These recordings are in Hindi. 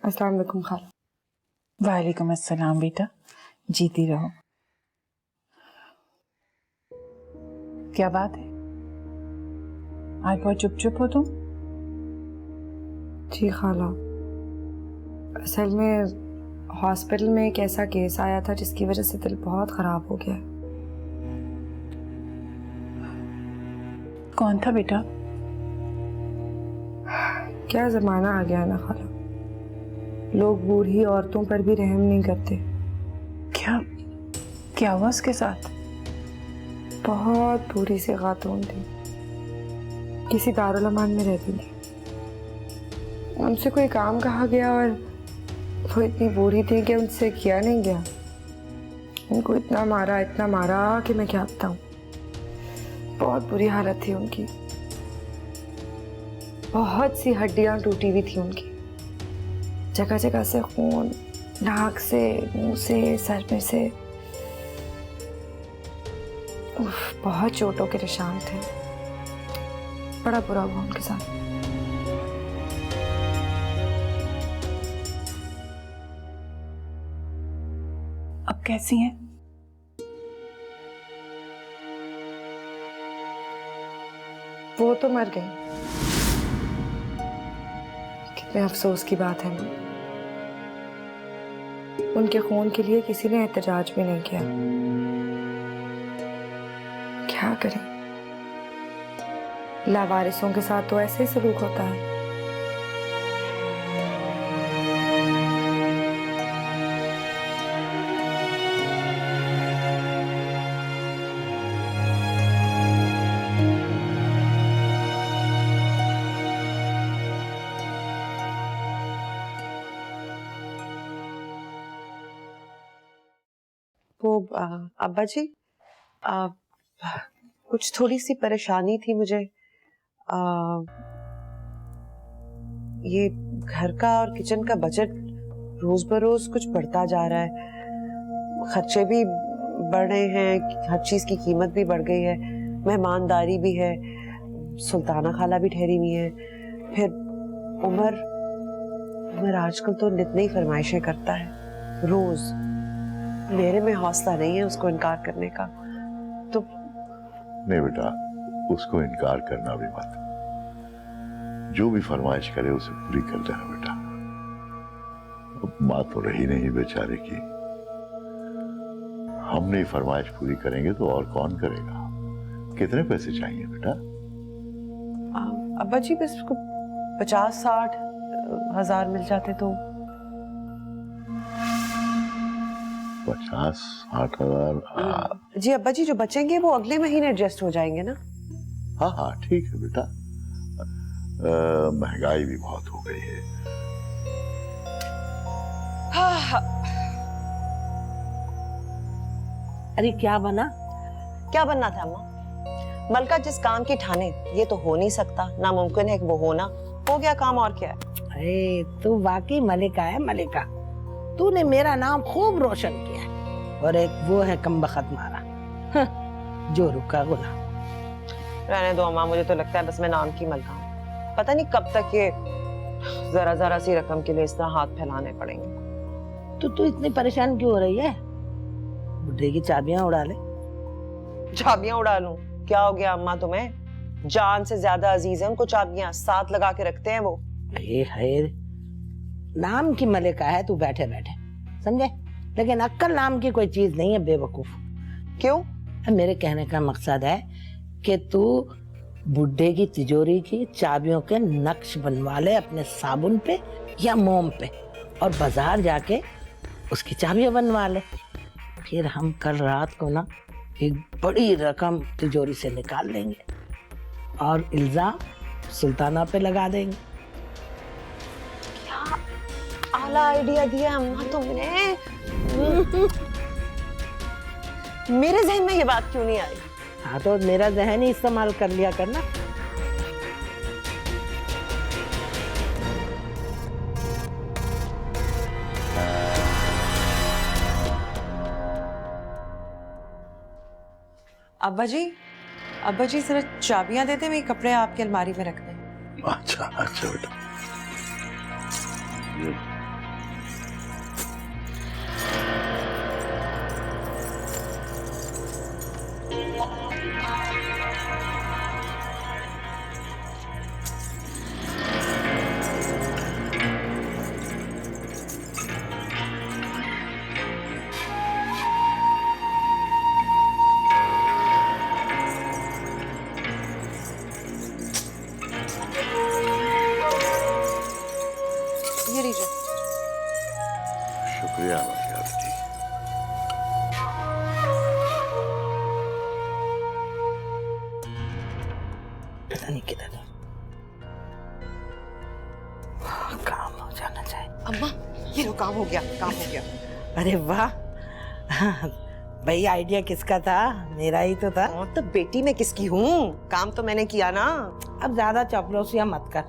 अस्सलाम वालेकुम खाला। वालेकुम अस्सलाम बेटा, जीती रहो। क्या बात है, आज बहुत चुप चुप हो तुम? जी खाला, असल में हॉस्पिटल में एक ऐसा केस आया था जिसकी वजह से दिल बहुत ख़राब हो गया। कौन था बेटा? क्या ज़माना आ गया ना खाला, लोग बूढ़ी औरतों पर भी रहम नहीं करते। क्या क्या हुआ उसके साथ? बहुत बुरी सी खातून थी, किसी दारुल अमान में रहती थी। उनसे कोई काम कहा गया और वो इतनी बूढ़ी थी कि उनसे किया नहीं गया। उनको इतना मारा कि मैं क्या बताऊं। बहुत बुरी हालत थी उनकी, बहुत सी हड्डियां टूटी हुई थी उनकी, जगह जगह से खून, नाक से, मुंह से, सर में से बहुत चोटों के निशान थे। बड़ा बुरा हुआ उनके साथ। अब कैसी हैं? वो तो मर गई। कितने अफसोस की बात है ना, उनके खून के लिए किसी ने एहतजाज भी नहीं किया। क्या करें, लावारिसों के साथ तो ऐसे ही सलूक होता है। वो अब्बा जी, कुछ थोड़ी सी परेशानी थी मुझे। ये घर का और किचन का बजट रोज बरोज कुछ बढ़ता जा रहा है, खर्चे भी बढ़ रहे हैं, हर चीज की कीमत भी बढ़ गई है, मेहमानदारी भी है, सुल्ताना खाला भी ठहरी हुई है, फिर उमर आजकल तो नित नई फरमाइशें करता है रोज। मेरे में हौसला नहीं है उसको इनकार करने का। तो नहीं बेटा, उसको इनकार करना भी मत। जो भी फरमाइश करे उसे पूरी कर देना बेटा। अब बात तो रही नहीं बेचारे की, हम नहीं फरमाइश पूरी करेंगे तो और कौन करेगा? कितने पैसे चाहिए बेटा? अब्बा जी, बस 50-60 हजार मिल जाते तो। 50-60 हजार? जी अब्बा जी, जो बचेंगे वो अगले महीने एडजस्ट हो जाएंगे ना? हाँ हाँ ठीक है बेटा, महंगाई भी बहुत हो गई है। हाँ। अरे क्या बना? क्या बनना था अम्मा? मलका जिस काम की ठाने, ये तो हो नहीं सकता, नामुमकिन है कि वो होना। हो गया काम, और क्या है। अरे तू वाकई मलिका है मलिका, तूने मेरा नाम खूब रोशन किया है। और एक वो है कमबख्त मारा जो रुका गुलाम। रहने दो अम्मा, मुझे तो लगता है बस मैं नाम की मलका हूँ। पता नहीं कब तक ये जरा सी रकम के लिए इस तरह हाथ फैलाने पड़ेंगे। तो तू इतनी परेशान क्यों हो रही है? बुढ़े की चाबियां उड़ा ले। चाबियां उड़ा लूं? क्या हो गया अम्मा तुम्हें? जान से ज्यादा अजीज है उनको चाबियां, साथ लगा के रखते हैं वो। है नाम की मलिका है तू, बैठे बैठे समझे, लेकिन अक्ल नाम की कोई चीज नहीं है बेवकूफ। क्यों? मेरे कहने का मकसद है कि तू बुढ़े की तिजोरी की चाबियों के नक्श बनवा ले अपने साबुन पे या मोम पे, और बाजार जाके उसकी चाबियां बनवा ले। फिर हम कल रात को ना एक बड़ी रकम तिजोरी से निकाल लेंगे और इल्जाम सुल्ताना पे लगा देंगे। क्या आला आइडिया दिया अम्मा तुमने। मेरे जहन में ये बात क्यों नहीं आई? हाँ तो मेरा जहन ही इस्तेमाल कर लिया करना। अब्बा जी जरा चाबियां दे दे, मेरे कपड़े आपकी अलमारी में रख दें। अच्छा अच्छा बेटा, ये लीजिए। शुक्रिया माया बेटी। पता नहीं किधर है। काम हो जाना चाहिए। अम्मा ये लो, काम हो गया, काम हो गया। अरे वाह, भाई आइडिया किसका था? मेरा ही तो था। और तो बेटी मैं किसकी हूँ, काम तो मैंने किया ना। अब ज्यादा चापलूसियां मत कर,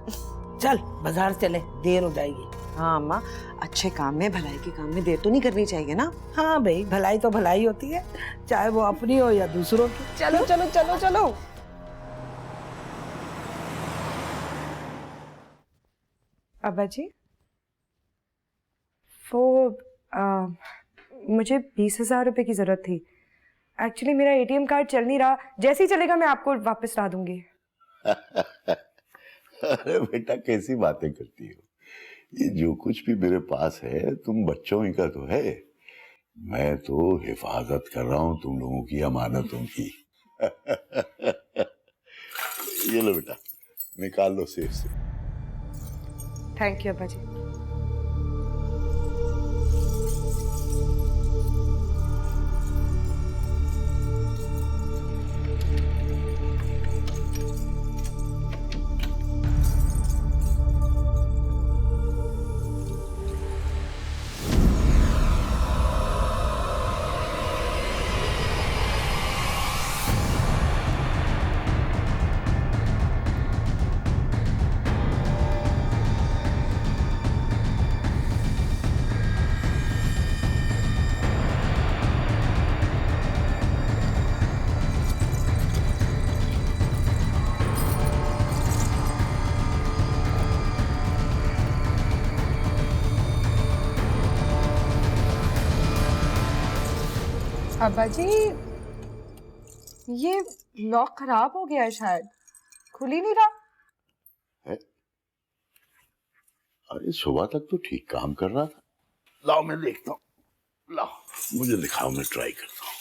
चल बाजार चले, देर हो जाएगी। हाँ अम्मा, अच्छे काम में, भलाई के काम में देर तो नहीं करनी चाहिए ना। हाँ भाई, भलाई तो भलाई होती है, चाहे वो अपनी हो या दूसरों की। चलो चलो चलो चलो। अब्बा जी, वो मुझे 20,000 रुपए की जरूरत थी। एक्चुअली मेरा एटीएम कार्ड चल नहीं रहा, जैसे ही चलेगा मैं आपको वापस ला दूंगी। अरे बेटा कैसी बातें करती हो, ये जो कुछ भी मेरे पास है तुम बच्चों ही का तो है। मैं तो हिफाजत कर रहा हूं तुम लोगों की अमानतों की। ये लो बेटा, निकाल लो सेफ से। थैंक यू अब्बा जी। अब्बा जी, ये लॉक खराब हो गया है, शायद खुल ही नहीं रहा। है? अरे सुबह तक तो ठीक काम कर रहा था। लाओ मैं देखता हूँ, लाओ मुझे दिखाओ, मैं ट्राई करता हूँ।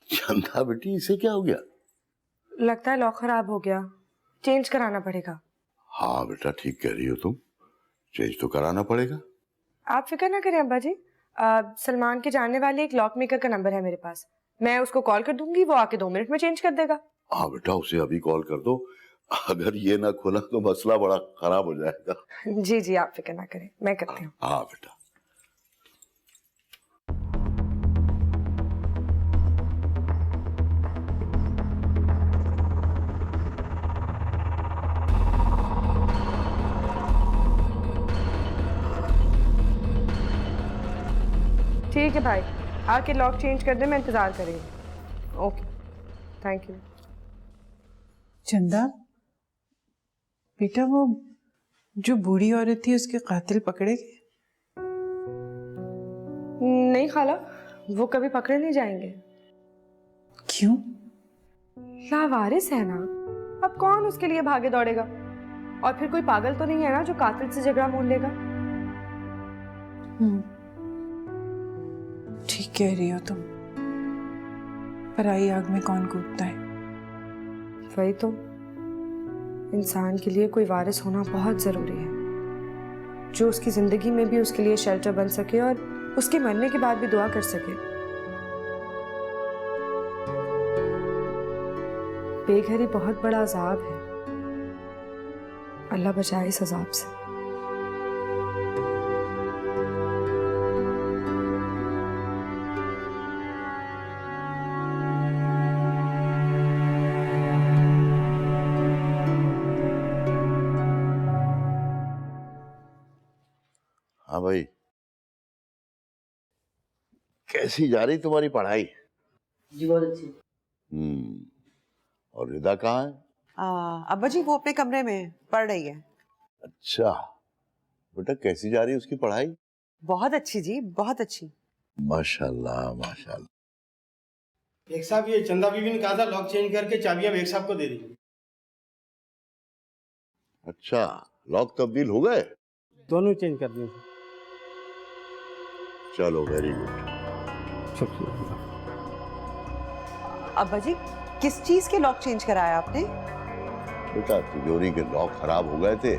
चंदा बेटी, इसे क्या हो गया? लगता है लॉक खराब हो गया, चेंज कराना पड़ेगा। हाँ बेटा, ठीक कह रही हो तुम, चेंज तो कराना पड़ेगा। आप फिक्र ना करें अब्बा जी, सलमान के जानने वाले एक लॉक मेकर का नंबर है मेरे पास, मैं उसको कॉल कर दूंगी, वो आके 2 मिनट में चेंज कर देगा। हाँ बेटा, उसे अभी कॉल कर दो, अगर ये ना खुला तो मसला बड़ा खराब हो जाएगा। जी जी, आप फिक्र ना करें, मैं करती हूँ। हाँ बेटा। ठीक है भाई, आके लॉक चेंज कर दे, मैं इंतजार करेंगे। Okay, thank you. चंदा बेटा, वो जो बूढ़ी औरत थी उसके कातिल पकड़े गए? नहीं खाला, वो कभी पकड़े नहीं जाएंगे। क्यों? लावारिस है ना, अब कौन उसके लिए भागे दौड़ेगा? और फिर कोई पागल तो नहीं है ना जो कातिल से झगड़ा मोल लेगा। ठीक कह रही हो तुम, पराई आग में कौन कूदता है। वही तो, इंसान के लिए कोई वारिस होना बहुत जरूरी है, जो उसकी जिंदगी में भी उसके लिए शेल्टर बन सके और उसके मरने के बाद भी दुआ कर सके। बेघरी बहुत बड़ा अजाब है, अल्लाह बचाए इस अजाब से। हाँ भाई, कैसी जा रही तुम्हारी पढ़ाई? जी बहुत अच्छी। और रिदा कहाँ है? अब्बा जी वो अपने कमरे में पढ़ रही है। अच्छा बेटा, कैसी जा रही है उसकी पढ़ाई? बहुत अच्छी जी, बहुत अच्छी। माशाल्लाह माशाल्लाह। एक साहब, ये चंदा बीबी ने कहा था लॉक चेंज करके चाबियां एक साहब को दे दी। अच्छा, लॉक तब्दील हो गए? दोनों चेंज कर दिए। चलो वेरी गुड। शुक्रिया। अब्बा जी, किस चीज के लॉक चेंज कराया आपने? बेटा तिजोरी के लॉक खराब हो गए थे,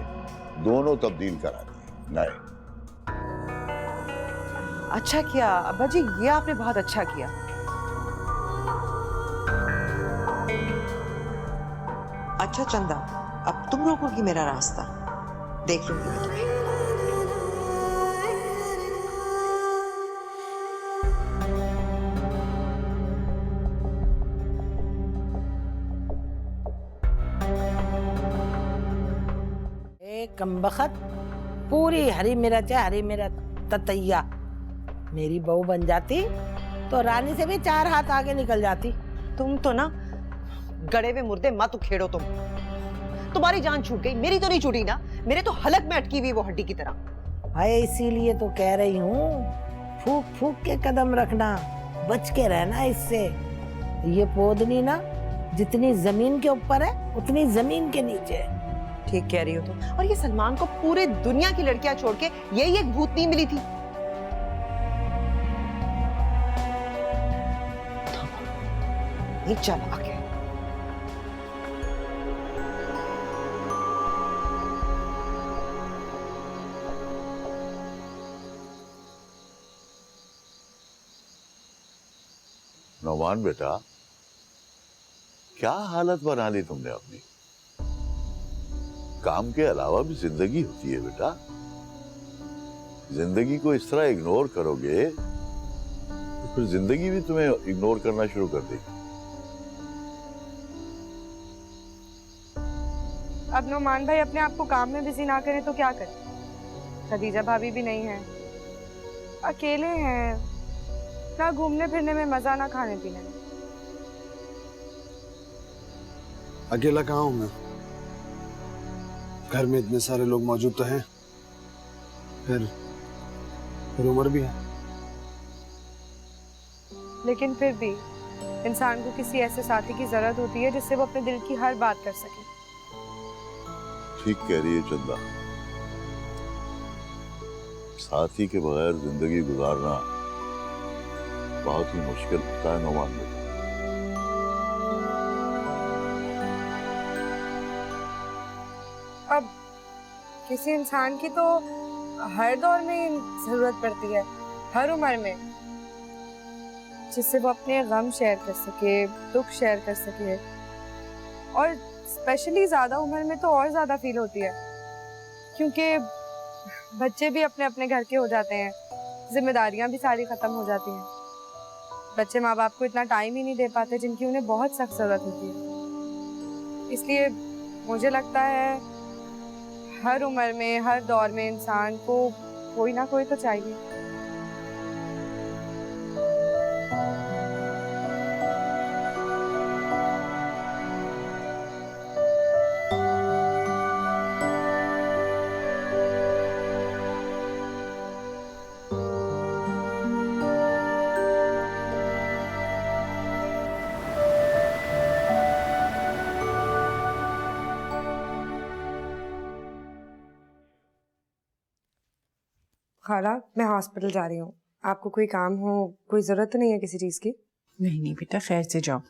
दोनों तब्दील करा दिए नए। अच्छा किया अब्बा जी, ये आपने बहुत अच्छा किया। अच्छा चंदा, अब तुम रोकोगी मेरा रास्ता, देख लूंगी मैं तुम्हें। कमबख्त, पूरी हरी मिर्च है, हरी मिर्च ततैया। मेरी बहू बन जाती तो रानी से भी 4 हाथ आगे निकल जाती। तुम तो ना गड़े हुए मुर्दे मत उखेड़ो तुम। तुम्हारी जान छूट गई, मेरी तो नहीं छूटी ना। मेरे तो हलक में अटकी हुई वो हड्डी की तरह। है, इसीलिए तो कह रही हूँ, फूक फूक के कदम रखना, बच के रहना इससे। ये पोदनी ना जितनी जमीन के ऊपर है उतनी जमीन के नीचे है। ठीक कह रही हो तुम। और ये सलमान को पूरे दुनिया की लड़कियां छोड़ के यही एक भूतनी मिली थी। ये चालाक है। नौमान बेटा, क्या हालत बना ली तुमने अपनी? काम के अलावा भी जिंदगी होती है बेटा। जिंदगी को इस तरह इग्नोर करोगे तो फिर जिंदगी भी तुम्हें इग्नोर करना शुरू कर देगी। अब नौमान भाई अपने आप को काम में बिजी ना करें तो क्या करें? खदीजा भाभी भी नहीं है, अकेले हैं, ना घूमने फिरने में मजा ना खाने पीने में। अकेला कहाँ हूँ मैं? घर में इतने सारे लोग मौजूद तो हैं, फिर उमर भी है। लेकिन फिर भी इंसान को किसी ऐसे साथी की जरूरत होती है जिससे वो अपने दिल की हर बात कर सके। ठीक कह रही है चंदा, साथी के बगैर जिंदगी गुजारना बहुत ही मुश्किल होता है नौमान बेटा। अब किसी इंसान की तो हर दौर में जरूरत पड़ती है, हर उम्र में, जिससे वो अपने गम शेयर कर सके, दुख शेयर कर सके। और स्पेशली ज्यादा उम्र में तो और ज्यादा फील होती है, क्योंकि बच्चे भी अपने अपने घर के हो जाते हैं, जिम्मेदारियां भी सारी खत्म हो जाती हैं। बच्चे माँ बाप को इतना टाइम ही नहीं दे पाते जिनकी उन्हें बहुत सख्त जरूरत होती है। इसलिए मुझे लगता है हर उम्र में, हर दौर में इंसान को कोई ना कोई तो चाहिए। खाला, मैं हॉस्पिटल जा रही हूँ। आपको कोई काम हो, कोई जरूरत तो नहीं है किसी चीज की? नहीं नहीं बेटा, खैर से जाओ।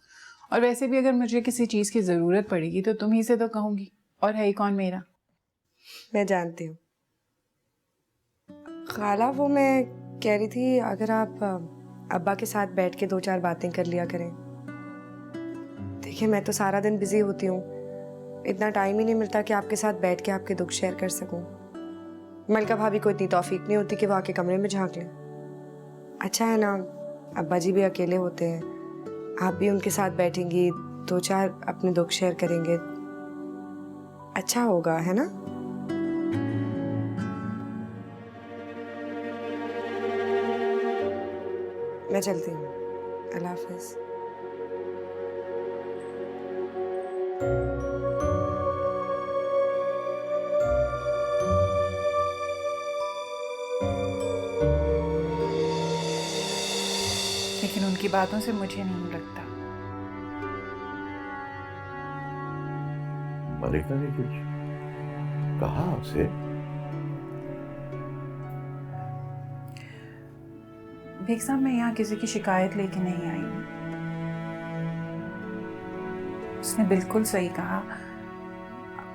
और वैसे भी अगर मुझे किसी चीज़ की ज़रूरत पड़ेगी तो तुम ही से तो कहूँगी, और है ही कौन मेरा। मैं जानती हूँ खाला। वो मैं कह रही थी, अगर आप अब्बा के साथ बैठ के 2-4 बातें कर लिया करें। देखिए, मैं तो सारा दिन बिजी होती हूँ, इतना टाइम ही नहीं मिलता कि आपके साथ बैठ के आपके दुख शेयर कर सकूं। मलका भाभी को इतनी तौफीक नहीं होती कि वो आके कमरे में झांक लें। अच्छा है ना, अब्बा जी भी अकेले होते हैं, आप भी उनके साथ बैठेंगी, 2-4 अपने दुख शेयर करेंगे, अच्छा होगा, है ना? मैं चलती हूँ, अल्लाह हाफिज। लेकिन उनकी बातों से मुझे नहीं लगता। मरेगा नहीं कुछ। कहा आपसे? बेग साहब, मैं यहाँ किसी की शिकायत लेके नहीं आई हूँ। उसने बिल्कुल सही कहा,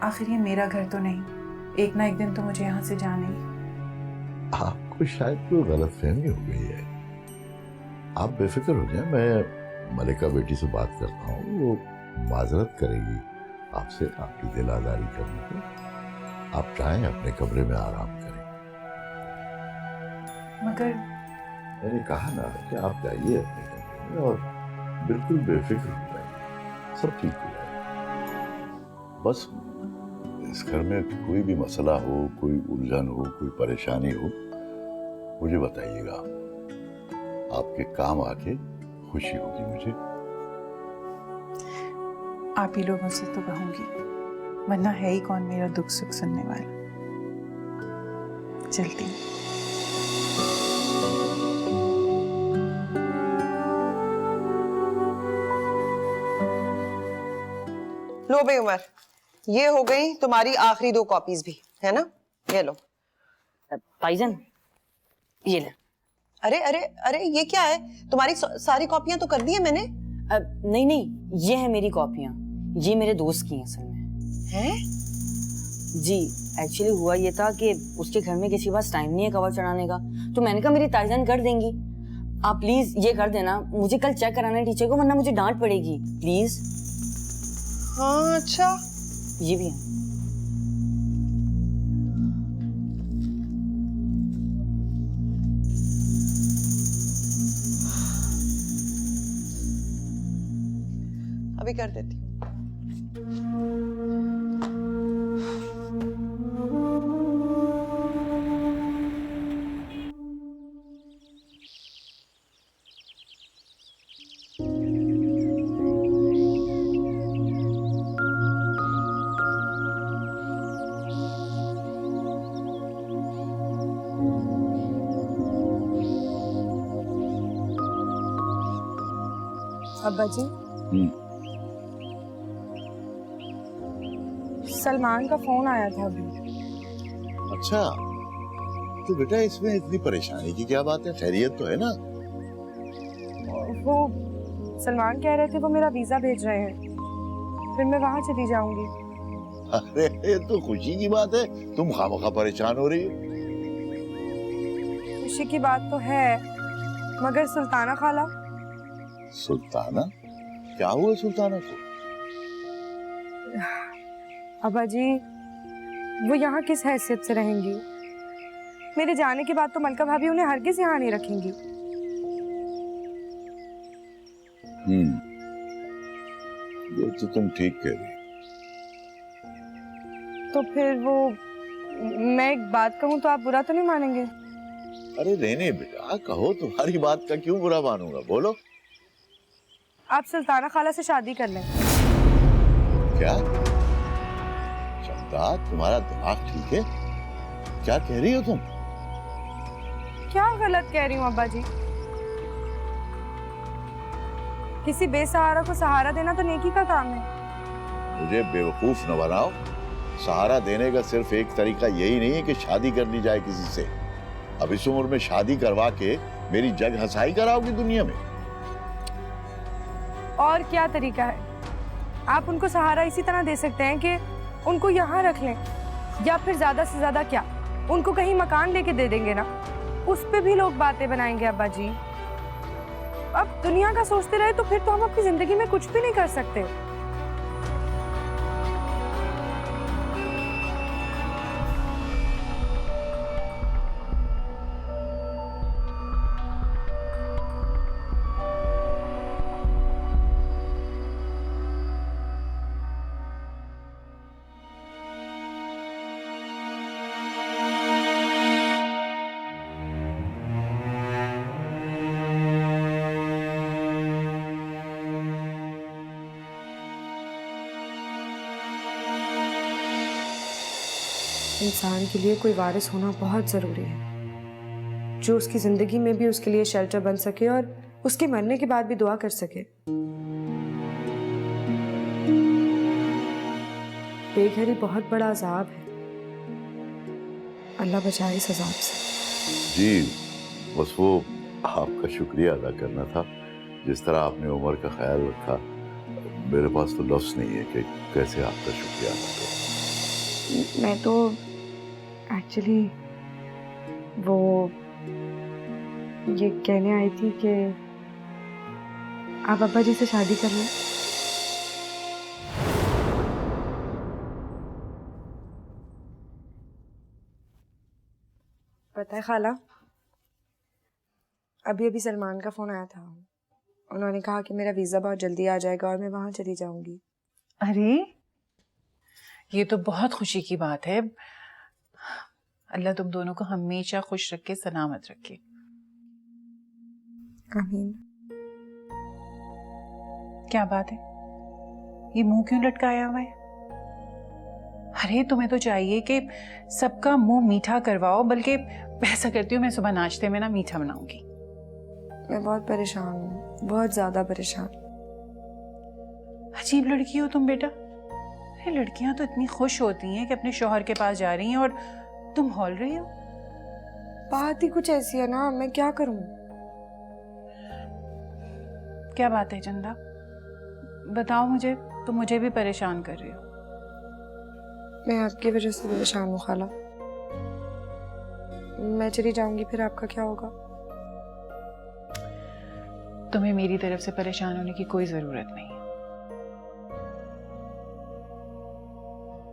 आखिर ये मेरा घर तो नहीं, एक ना एक दिन तो मुझे यहाँ से जाना ही। आपको शायद कोई गलतफहमी हो गई है। आप बेफिक्र हो जाएं, मैं मलिका बेटी से बात करता हूँ, वो माजरत करेगी आपसे आपकी दिल आजारी करने को। आप जाएं अपने कमरे में आराम करें। मगर मैंने कहा ना कि आप जाइए अपने कमरे में और बिल्कुल बेफिक्र हो जाए, सब ठीक हो जाए। बस इस घर में कोई भी मसला हो, कोई उलझन हो, कोई परेशानी हो, मुझे बताइएगा। आपके काम आके खुशी होगी मुझे। आप ही लोगों से तो कहूंगी, वरना है ही कौन मेरा दुख सुख सुनने वाला। चलती हूँ। लो बे उमर, ये हो गई तुम्हारी आखिरी 2 कॉपीज भी, है ना? ये लो। भाईजान, ये ले। अरे अरे अरे, ये क्या है? तुम्हारी सारी कॉपियां तो कर दी है मैंने। नहीं नहीं, ये है मेरी कॉपियां, ये मेरे दोस्त की हैं असल में। हैं? जी, एक्चुअली हुआ ये था कि उसके घर में किसी के पास टाइम नहीं है कवर चढ़ाने का, तो मैंने कहा मेरी ताईजान कर देंगी। आप प्लीज ये कर देना, मुझे कल चेक कराना है टीचर को, वरना मुझे डांट पड़ेगी प्लीज। हाँ अच्छा, ये भी है। अभी कर देती हूँ। अब्बा जी, सलमान का फोन आया था अभी। अच्छा, तो बेटा इसमें इतनी परेशानी की क्या बात है? खैरियत तो है ना? वो सलमान कह रहे थे वो मेरा वीजा भेज रहे हैं, फिर मैं वहां चली जाऊंगी। अरे ये तो खुशी की बात है, तुम खामखा परेशान हो रही हो। खुशी की बात तो है, मगर सुल्ताना खाला। सुल्ताना? क्या हुआ सुल्ताना को? अब्बा जी, वो यहाँ किस हैसियत से रहेंगी? मेरे जाने के बाद तो मलका भाभी उन्हें हरगिज यहाँ नहीं रखेंगी। ये तो तुम ठीक कह रही। तो फिर वो, मैं एक बात कहूँ तो आप बुरा तो नहीं मानेंगे? अरे रहने बेटा, कहो, तुम्हारी बात का क्यों बुरा मानूंगा, बोलो। आप सुल्ताना खाला से शादी कर लें। क्या चंदा, तुम्हारा दिमाग ठीक है? क्या कह रही हो तुम? क्या गलत कह रही हूँ अब्बा जी? किसी बेसहारा को सहारा देना तो नेकी का काम है। मुझे बेवकूफ न बनाओ। सहारा देने का सिर्फ एक तरीका यही नहीं है कि शादी कर ली जाए किसी से। अब इस उम्र में शादी करवा के मेरी जग हंसाई कराओगी दुनिया में? और क्या तरीका है? आप उनको सहारा इसी तरह दे सकते हैं कि उनको यहाँ रख लें, या फिर ज्यादा से ज्यादा क्या, उनको कहीं मकान लेके दे देंगे ना, उस पे भी लोग बातें बनाएंगे अब्बा जी। अब दुनिया का सोचते रहे तो फिर तो हम अपनी जिंदगी में कुछ भी नहीं कर सकते। इंसान के लिए कोई वारिस होना बहुत जरूरी है, जो उसकी जिंदगी में भी उसके लिए शेल्टर बन सके और उसके मरने के बाद भी दुआ कर सके। बेघरी बहुत बड़ा अजाब है, अल्लाह बचाए इस अजाब से। जी, बस वो आपका शुक्रिया अदा करना था। जिस तरह आपने उमर का ख्याल रखा, मेरे पास तो लफ्ज़ नहीं है कि कैसे आपका शुक्रिया अदा करूं। मैं तो एक्चुअली वो ये कहने आई थी कि आप अब्बा जी से शादी कर लें। पता है खाला, अभी अभी सलमान का फोन आया था। उन्होंने कहा कि मेरा वीजा बहुत जल्दी आ जाएगा और मैं वहां चली जाऊंगी। अरे ये तो बहुत खुशी की बात है। अल्लाह तुम दोनों को हमेशा खुश रखे, सलामत रखे। आमीन। क्या बात है, ये मुंह क्यों लटकाया हुआ है? अरे तुम्हें तो चाहिए कि सबका मुंह मीठा करवाओ, बल्कि ऐसा करती हूँ, मैं सुबह नाश्ते में ना मीठा बनाऊंगी। मैं बहुत परेशान हूँ, बहुत ज्यादा परेशान। अजीब लड़की हो तुम बेटा। अरे लड़कियां तो इतनी खुश होती हैं कि अपने शौहर के पास जा रही हैं, और तुम हौल रही हो। बात ही कुछ ऐसी है ना, मैं क्या करूँ? क्या बात है चंदा, बताओ मुझे, तुम मुझे भी परेशान कर रही हो। मैं आपकी वजह से परेशान हूँ खाला। मैं चली जाऊंगी, फिर आपका क्या होगा? तुम्हें मेरी तरफ से परेशान होने की कोई जरूरत नहीं है।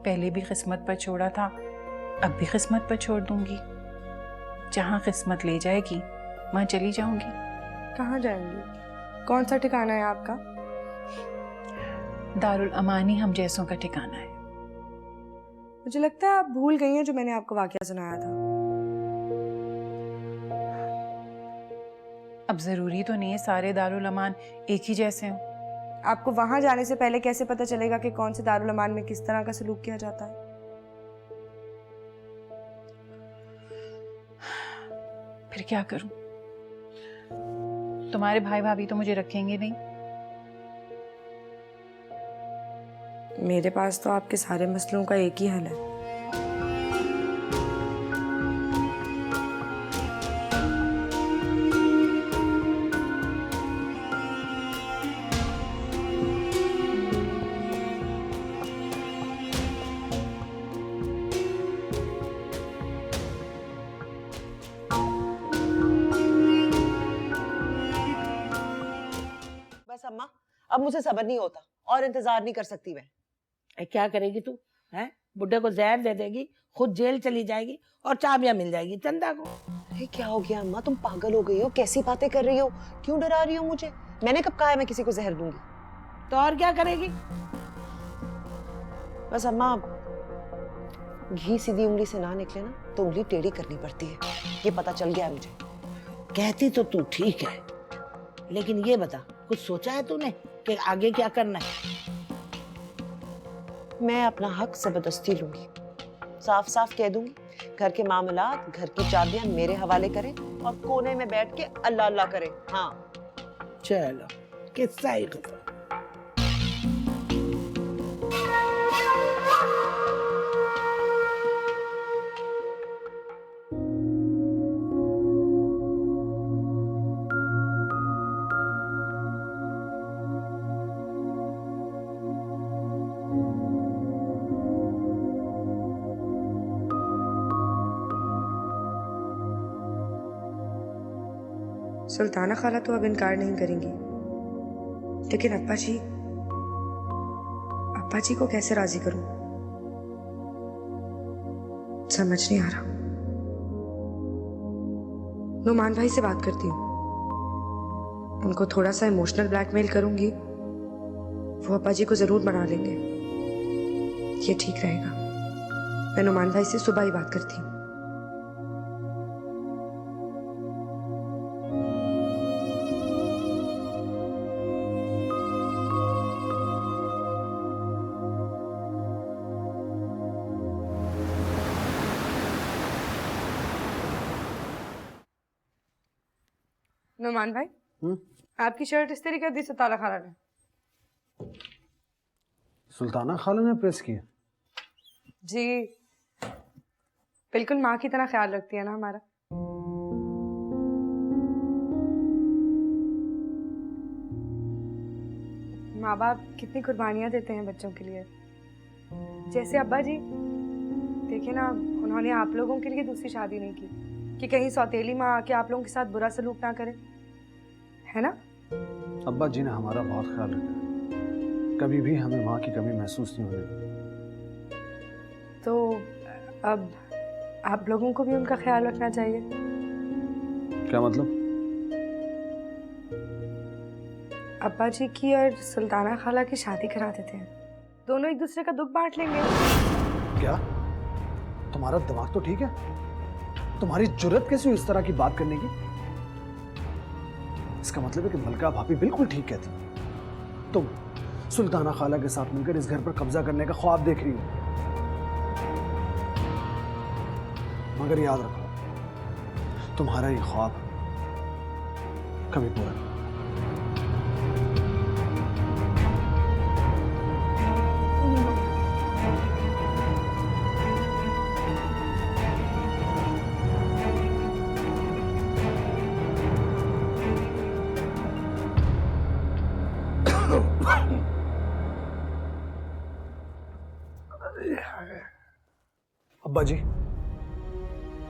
पहले भी किस्मत पर छोड़ा था, अब भी किस्मत पर छोड़ दूंगी। जहां किस्मत ले जाएगी वहां चली जाऊंगी। कहाँ जाएंगी? कौन सा ठिकाना है आपका? दारुल अमानी हम जैसों का ठिकाना है। मुझे लगता है आप भूल गई हैं जो मैंने आपको वाकया सुनाया था। अब जरूरी तो नहीं है सारे दारुल अमान एक ही जैसे हों। आपको वहां जाने से पहले कैसे पता चलेगा कि कौन से दारुल अमान में किस तरह का सलूक किया जाता है? फिर क्या करूं? तुम्हारे भाई भाभी तो मुझे रखेंगे नहीं। मेरे पास तो आपके सारे मसलों का एक ही हल है। बस अम्मा, अब मुझे सब्र नहीं होता और इंतजार नहीं कर सकती मैं। क्या करेगी तू? हैं? बुड्ढे को जहर दे देगी, खुद जेल चली जाएगी और चाबियां मिल जाएगी चंदा को। अरे क्या हो गया अम्मा, तुम पागल हो गई हो? कैसी बातें कर रही हो? क्यों डरा रही हो मुझे? मैंने कब कहा है मैं किसी को जहर दूंगी? तो और क्या करेगी? बस अम्मा, घी सीधी उंगली से ना निकले ना तो उंगली टेढ़ी करनी पड़ती है, ये पता चल गया है मुझे। कहती तो तू ठीक है, लेकिन ये बता, कुछ सोचा है तूने कि आगे क्या करना है? मैं अपना हक जबरदस्ती लूंगी, साफ साफ कह दूंगी घर के मामलात, घर की चाबियां मेरे हवाले करें और कोने में बैठ के अल्लाह अल्लाह करें। हाँ चलो, किस्सा ही खत्म। सुल्ताना खाला तो अब इनकार नहीं करेंगी, लेकिन अप्पा जी को कैसे राजी करूं? समझ नहीं आ रहा। नुमान भाई से बात करती हूँ, उनको थोड़ा सा इमोशनल ब्लैकमेल करूंगी, वो अप्पा जी को जरूर मना लेंगे। ये ठीक रहेगा। मैं नुमान भाई से सुबह ही बात करती हूँ। नुमान भाई, आपकी शर्ट इस्त्री कर दी सुल्ताना खाला ने। सुल्ताना खाला ने प्रेस की? जी, बिल्कुल माँ की तरह ख्याल रखती है ना हमारा। माँ बाप कितनी कुर्बानियां देते हैं बच्चों के लिए। जैसे अब्बा जी, देखिए ना, उन्होंने आप लोगों के लिए दूसरी शादी नहीं की कि कहीं सौतेली माँ आके आप लोगों के साथ बुरा सलूक ना करे, है ना? अब्बा जी ने हमारा बहुत ख्याल रखा, कभी भी हमें माँ की कमी महसूस नहीं होने दी। तो अब आप लोगों को भी उनका ख्याल रखना चाहिए। क्या मतलब? अब्बा जी की और सुल्ताना खाला की शादी करा देते हैं, दोनों एक दूसरे का दुख बांट लेंगे। क्या तुम्हारा दिमाग तो ठीक है? तुम्हारी जुर्रत कैसी हुई इस तरह की बात करने की? इसका मतलब है कि मलका भाभी बिल्कुल ठीक कहती है। तुम सुल्ताना खाला के साथ मिलकर इस घर पर कब्जा करने का ख्वाब देख रही हो, मगर याद रखो तुम्हारा ये ख्वाब कभी पूरा नहीं।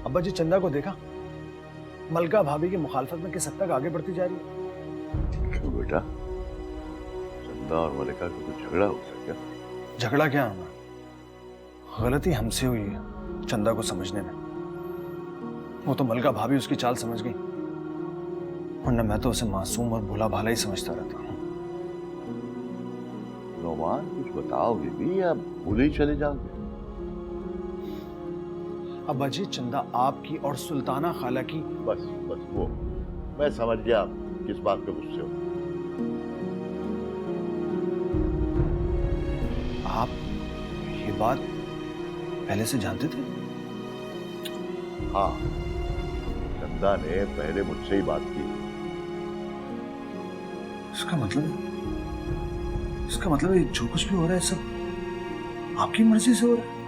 अब्बा जी चंदा को देखा? मलका भाभी की मुखालफत में किस हद तक आगे बढ़ती जा रही है। क्यों बेटा, चंदा और मलिका का कुछ झगड़ा हो गया? झगड़ा क्या होना, गलती हमसे हुई है चंदा को समझने में। वो तो मलका भाभी उसकी चाल समझ गई, वरना मैं तो उसे मासूम और भोला भाला ही समझता रहता हूँ। नौमान, कुछ बताओगे भी या भूल ही चले जाओगे? अब्बा जी चंदा आपकी और सुल्ताना खाला की। बस बस, वो मैं समझ गया किस बात पे गुस्से हो। आप ये बात पहले से जानते थे? हाँ, चंदा ने पहले मुझसे ही बात की। इसका मतलब है जो कुछ भी हो रहा है सब आपकी मर्जी से हो रहा है।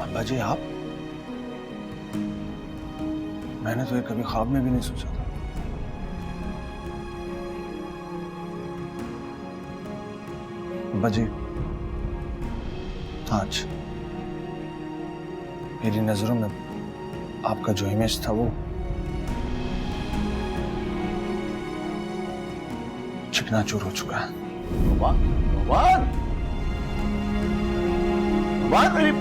अब्बा जी आप, मैंने तो ये कभी ख्वाब में भी नहीं सोचा था। अब्बा जी आज मेरी नजरों में आपका जो इमेज था वो चिकनाचूर हो चुका है। नौमान, नौमान, नौमान मेरी।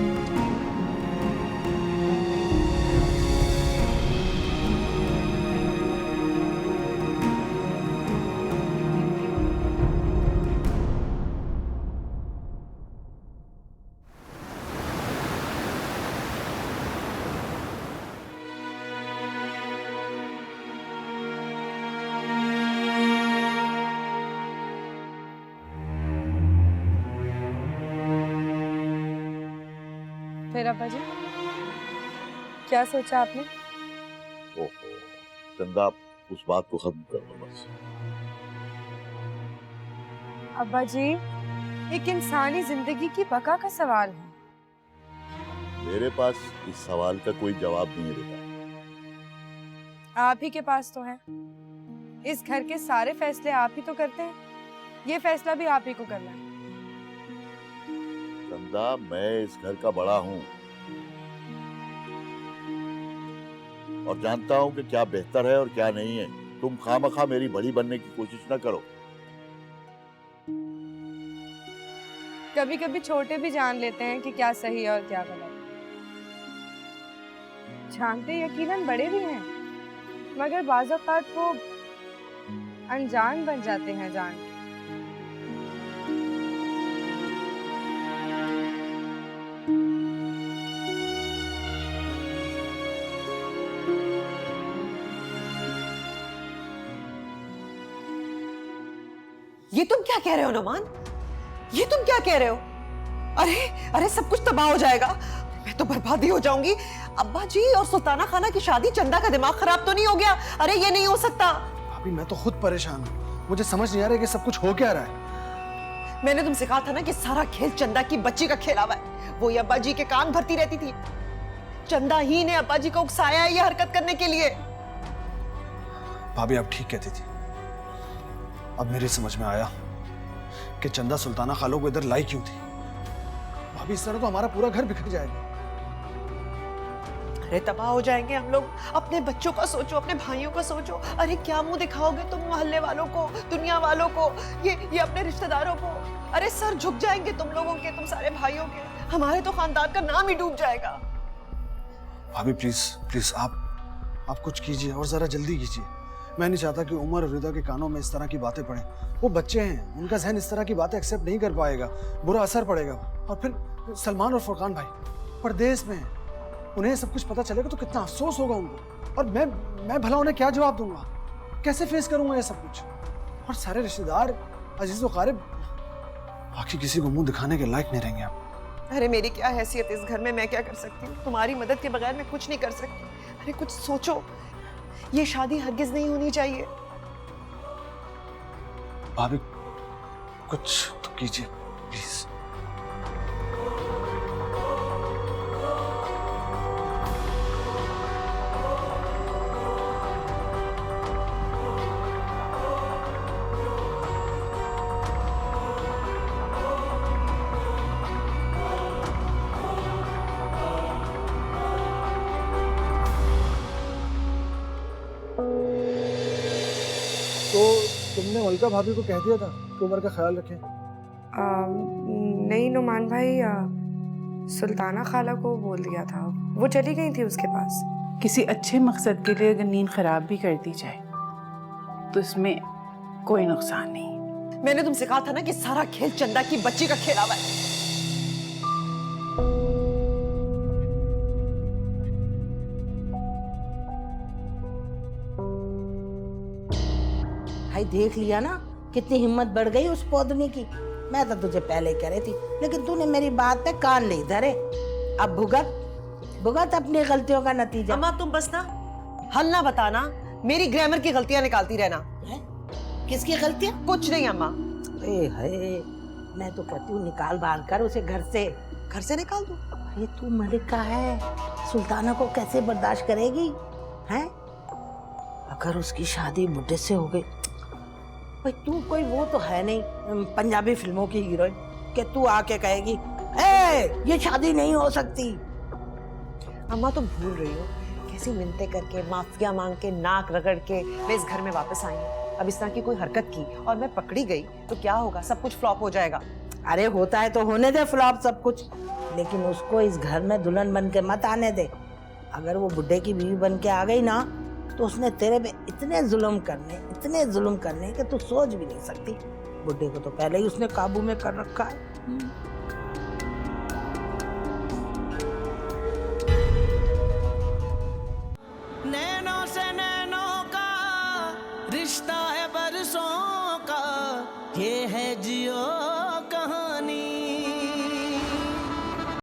फिर अब्बा जी क्या सोचा आपने? ओहो चंदा, उस बात को खत्म कर दो बस। अब्बा जी, एक इंसानी जिंदगी की बका का सवाल है। मेरे पास इस सवाल का कोई जवाब नहीं है बेटा। आप ही के पास तो है। इस घर के सारे फैसले आप ही तो करते हैं, ये फैसला भी आप ही को करना है। चंदा, मैं इस घर का बड़ा हूँ और जानता हूँ कि क्या बेहतर है और क्या नहीं है। तुम खामखा मेरी बड़ी बनने की कोशिश ना करो। कभी कभी छोटे भी जान लेते हैं कि क्या सही है और क्या गलत। जानते यकीनन बड़े भी हैं, मगर बाज़ औक़ात वो अनजान बन जाते हैं जान के। ये तुम क्या कह रहे हो नौमान? ये तुम क्या कह रहे हो? अरे अरे सब कुछ तबाह हो जाएगा, मैं तो बर्बाद ही हो जाऊंगी। अब्बा जी और सुल्ताना खाना की शादी, चंदा का दिमाग खराब तो नहीं हो गया? अरे ये नहीं हो सकता। भाभी मैं तो खुद परेशान हूँ, मुझे समझ नहीं आ रहा है कि सब कुछ हो क्या रहा है। मैंने तुमसे कहा था ना कि सारा खेल चंदा की बच्ची का खेला हुआ है। वो ये अब्बा जी के कान भरती रहती थी। चंदा ही ने अब्बा जी को उकसाया है ये हरकत करने के लिए। भाभी आप ठीक कहती थी। अब मेरे समझ में आया कि चंदा सुल्ताना खालो को इधर लाई क्यों थी। भाभी इस तरह तो हमारा पूरा घर बिखर जाएगा। अरे तबाह हो जाएंगे हम लोग। अपने बच्चों का सोचो, अपने भाइयों का सोचो। अरे क्या मुंह दिखाओगे तुम मोहल्ले वालों को, दुनिया वालों को, ये अपने रिश्तेदारों को। अरे सर झुक जाएंगे तुम लोगों के, तुम सारे भाइयों के। हमारे तो खानदान का नाम ही डूब जाएगा। भाभी प्लीज प्लीज आप कुछ कीजिए और जरा जल्दी कीजिए। मैं नहीं चाहता कि उमर और रिदा के कानों में इस तरह की बातें पड़े। वो बच्चे हैं, उनका जहन इस तरह की बातें एक्सेप्ट नहीं कर पाएगा, बुरा असर पड़ेगा। और फिर सलमान और फुरकान भाई परदेश में हैं, उन्हें सब कुछ पता चलेगा तो कितना अफसोस होगा उनको। और मैं भला उन्हें क्या जवाब दूंगा, कैसे फेस करूंगा ये सब कुछ। और सारे रिश्तेदार अजीज व क़रीब बाकी किसी को मुंह दिखाने के लायक नहीं रहेंगे आप। अरे मेरी क्या हैसियत इस घर में, मैं क्या कर सकती हूँ? तुम्हारी मदद के बगैर मैं कुछ नहीं कर सकती। अरे कुछ सोचो, ये शादी हरगिज नहीं होनी चाहिए। भाभी कुछ तो कीजिए प्लीज। तो तुमने मलका भाभी को कह दिया था कि उमर का ख्याल रखें? नहीं नुमान भाई, सुल्ताना खाला को बोल दिया था, वो चली गई थी उसके पास। किसी अच्छे मकसद के लिए अगर नींद खराब भी कर दी जाए तो इसमें कोई नुकसान नहीं। मैंने तुमसे कहा था ना कि सारा खेल चंदा की बच्ची का खेला हुआ है। भाई देख लिया ना कितनी हिम्मत बढ़ गई उस पौधनी की। मैं तो तुझे पहले ही कह रही थी, लेकिन तूने मेरी बात पे कान नहीं धरे। अब भुगत अपनी गलतियों का नतीजा। अम्मा तुम बस ना हल ना बताना, मेरी ग्रामर की गलतियां निकालती रहना। है? किसकी गलतियां? कुछ नहीं अम्मा। मैं तो कहती हूँ निकाल बाहर कर उसे घर से। घर से निकाल दो? ये तू मलिका है, सुल्ताना को कैसे बर्दाश्त करेगी? हैं? अगर उसकी शादी बुड्ढे से हो गई, भाई तू कोई वो तो है नहीं पंजाबी फिल्मों की हीरोइन कि तू आके कहेगी ये शादी नहीं हो सकती। अम्मा तुम भूल रही हो कैसी मिन्नतें करके, माफिया मांग के, नाक रगड़ के मैं इस घर में वापस आई हूँ। अब इस तरह की कोई हरकत की और मैं पकड़ी गई तो क्या होगा? सब कुछ फ्लॉप हो जाएगा। अरे होता है तो होने दे फ्लॉप सब कुछ, लेकिन उसको इस घर में दुल्हन बन के मत आने दे। अगर वो बुड्ढे की बीवी बन के आ गई ना तो उसने तेरे पे इतने जुल्म करने कि तू सोच भी नहीं सकती। बुड्ढे को तो पहले ही उसने काबू में कर रखा है।